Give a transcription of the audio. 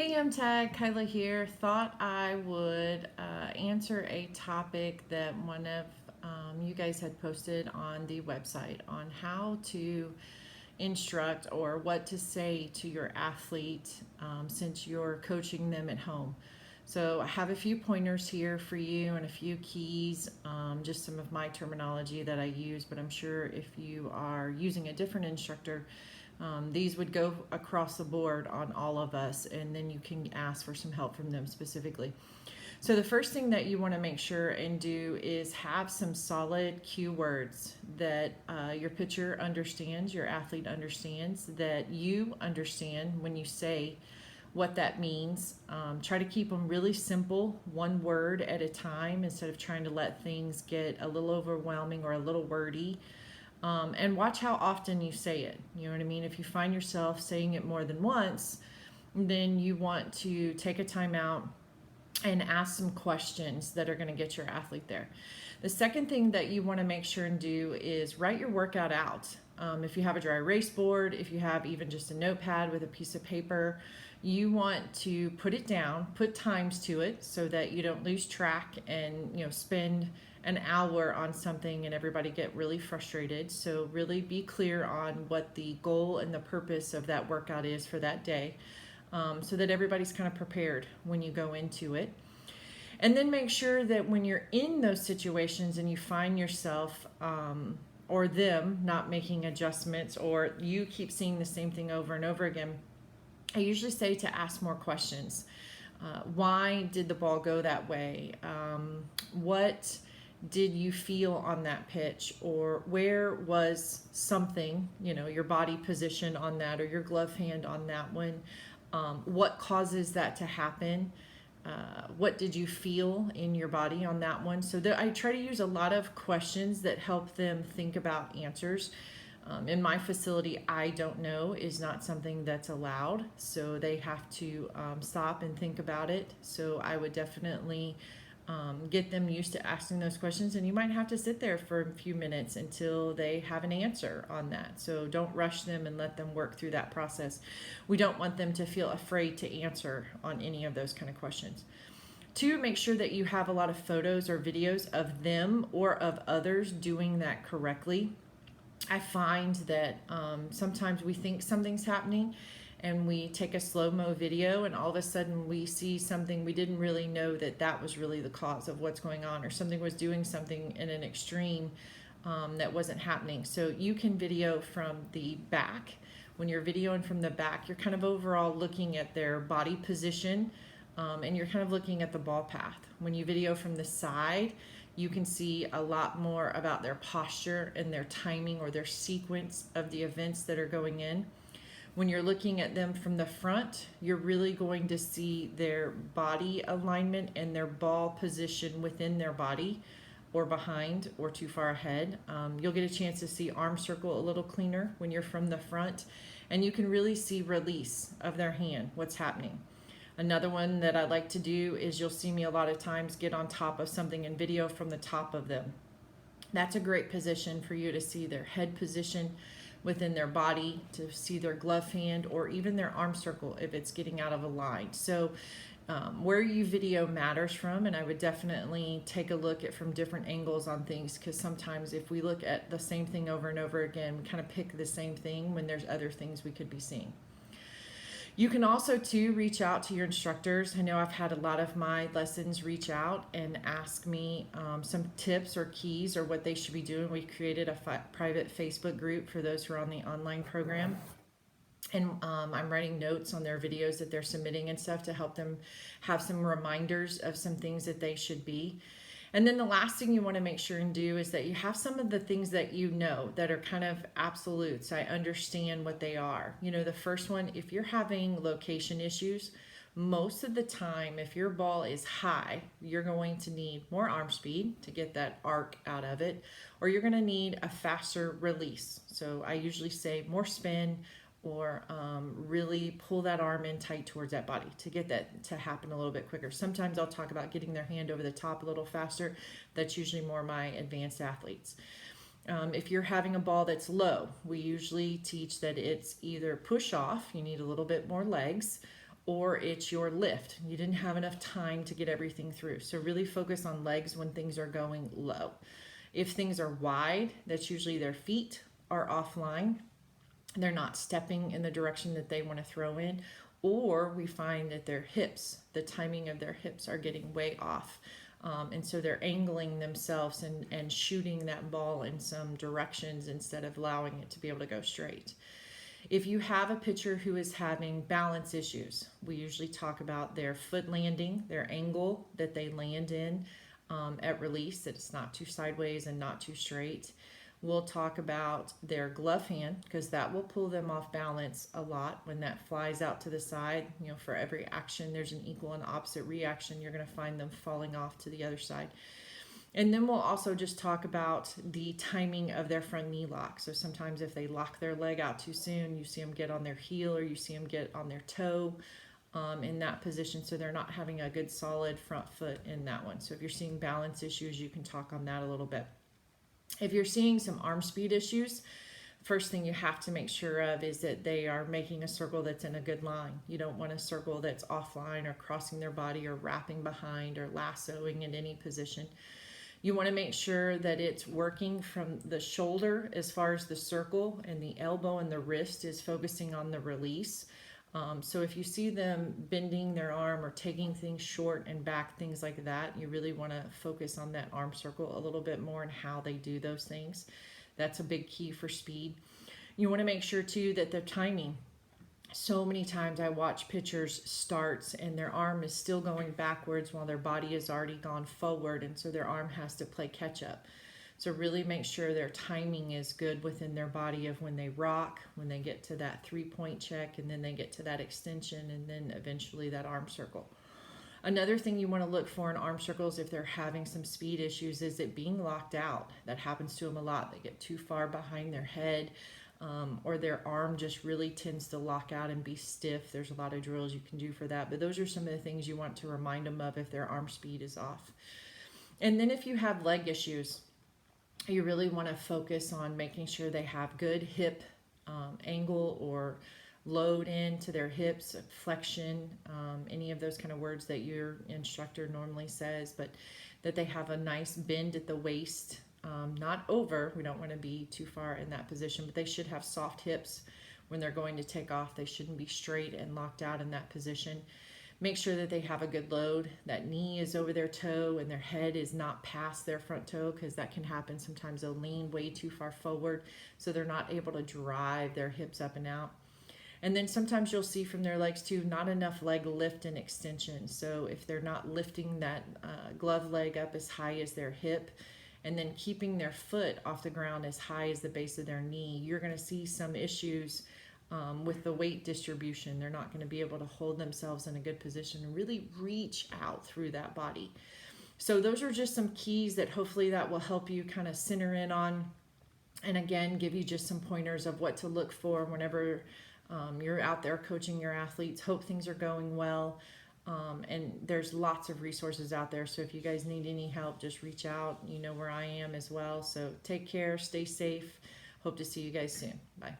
Hey, I'm Tag, Kyla here. Thought I would answer a topic that one of you guys had posted on the website on how to instruct or what to say to your athlete since you're coaching them at home. So I have a few pointers here for you and a few keys, just some of my terminology that I use, but I'm sure if you are using a different instructor, these would go across the board on all of us, and then you can ask for some help from them specifically. So the first thing that you want to make sure and do is have some solid cue words that your pitcher understands, your athlete understands, that you understand when you say what that means. Try to keep them really simple, one word at a time, instead of trying to let things get a little overwhelming or a little wordy. And watch how often you say it. You know what I mean? If you find yourself saying it more than once, then you want to take a time out and ask some questions that are going to get your athlete there. The second thing that you want to make sure and do is write your workout out. If you have a dry erase board, if you have even just a notepad with a piece of paper, you want to put it down, put times to it so that you don't lose track and spend an hour on something and everybody get really frustrated. So really be clear on what the goal and the purpose of that workout is for that day, so that everybody's kind of prepared when you go into it. And then make sure that when you're in those situations and you find yourself or them not making adjustments, or you keep seeing the same thing over and over again, I usually say to ask more questions. Why did the ball go that way? What did you feel on that pitch? Or where was something, your body position on that, or your glove hand on that one? What causes that to happen? What did you feel in your body on that one? So I try to use a lot of questions that help them think about answers. In my facility, I don't know is not something that's allowed, so they have to stop and think about it. So I would definitely get them used to asking those questions, and you might have to sit there for a few minutes until they have an answer on that. So don't rush them and let them work through that process. We don't want them to feel afraid to answer on any of those kind of questions. Two, make sure that you have a lot of photos or videos of them or of others doing that correctly. I find that sometimes we think something's happening and we take a slow-mo video and all of a sudden we see something we didn't really know that was really the cause of what's going on, or something was doing something in an extreme that wasn't happening. So you can video from the back. When you're videoing from the back, you're kind of overall looking at their body position, and you're kind of looking at the ball path. When you video from the side, you can see a lot more about their posture and their timing or their sequence of the events that are going in. When you're looking at them from the front, you're really going to see their body alignment and their ball position within their body, or behind, or too far ahead. You'll get a chance to see arm circle a little cleaner when you're from the front, and you can really see release of their hand, what's happening. Another one that I like to do is you'll see me a lot of times get on top of something and video from the top of them. That's a great position for you to see their head position within their body, to see their glove hand, or even their arm circle if it's getting out of a line. So where you video matters from, and I would definitely take a look at from different angles on things, because sometimes if we look at the same thing over and over again, we kind of pick the same thing when there's other things we could be seeing. You can also too reach out to your instructors. I know I've had a lot of my lessons reach out and ask me some tips or keys or what they should be doing. We created a private Facebook group for those who are on the online program. And I'm writing notes on their videos that they're submitting and stuff to help them have some reminders of some things that they should be. And then the last thing you want to make sure and do is that you have some of the things that you know that are kind of absolutes. I understand what they are. The first one, if you're having location issues, most of the time, if your ball is high, you're going to need more arm speed to get that arc out of it, or you're going to need a faster release. So I usually say more spin, or really pull that arm in tight towards that body to get that to happen a little bit quicker. Sometimes I'll talk about getting their hand over the top a little faster. That's usually more my advanced athletes. If you're having a ball that's low, we usually teach that it's either push off, you need a little bit more legs, or it's your lift. You didn't have enough time to get everything through. So really focus on legs when things are going low. If things are wide, that's usually their feet are offline. They're not stepping in the direction that they want to throw in, or we find that their hips, the timing of their hips are getting way off. And so they're angling themselves and shooting that ball in some directions instead of allowing it to be able to go straight. If you have a pitcher who is having balance issues, we usually talk about their foot landing, their angle that they land in at release, that it's not too sideways and not too straight. We'll talk about their glove hand, because that will pull them off balance a lot when that flies out to the side. You know, for every action, there's an equal and opposite reaction. You're going to find them falling off to the other side. And then we'll also just talk about the timing of their front knee lock. So sometimes if they lock their leg out too soon, you see them get on their heel or you see them get on their toe in that position. So they're not having a good solid front foot in that one. So if you're seeing balance issues, you can talk on that a little bit. If you're seeing some arm speed issues, first thing you have to make sure of is that they are making a circle that's in a good line. You don't want a circle that's offline or crossing their body or wrapping behind or lassoing in any position. You want to make sure that it's working from the shoulder as far as the circle, and the elbow and the wrist is focusing on the release. So if you see them bending their arm or taking things short and back, things like that, you really want to focus on that arm circle a little bit more and how they do those things. That's a big key for speed. You want to make sure too that their timing. So many times I watch pitchers starts and their arm is still going backwards while their body has already gone forward, and so their arm has to play catch up. So really make sure their timing is good within their body of when they rock, when they get to that 3-point check, and then they get to that extension, and then eventually that arm circle. Another thing you want to look for in arm circles if they're having some speed issues is it being locked out. That happens to them a lot. They get too far behind their head, or their arm just really tends to lock out and be stiff. There's a lot of drills you can do for that, but those are some of the things you want to remind them of if their arm speed is off. And then if you have leg issues, you really want to focus on making sure they have good hip angle or load into their hips, flexion, any of those kind of words that your instructor normally says, but that they have a nice bend at the waist, not over. We don't want to be too far in that position, but they should have soft hips when they're going to take off. They shouldn't be straight and locked out in that position. Make sure that they have a good load. That knee is over their toe and their head is not past their front toe, because that can happen. Sometimes they'll lean way too far forward, so they're not able to drive their hips up and out. And then sometimes you'll see from their legs too, not enough leg lift and extension. So if they're not lifting that glove leg up as high as their hip, and then keeping their foot off the ground as high as the base of their knee, you're going to see some issues with the weight distribution. They're not going to be able to hold themselves in a good position and really reach out through that body. So those are just some keys that hopefully that will help you kind of center in on, and again, give you just some pointers of what to look for whenever you're out there coaching your athletes. Hope things are going well. And there's lots of resources out there. So if you guys need any help, just reach out. You know where I am as well. So take care, stay safe. Hope to see you guys soon. Bye.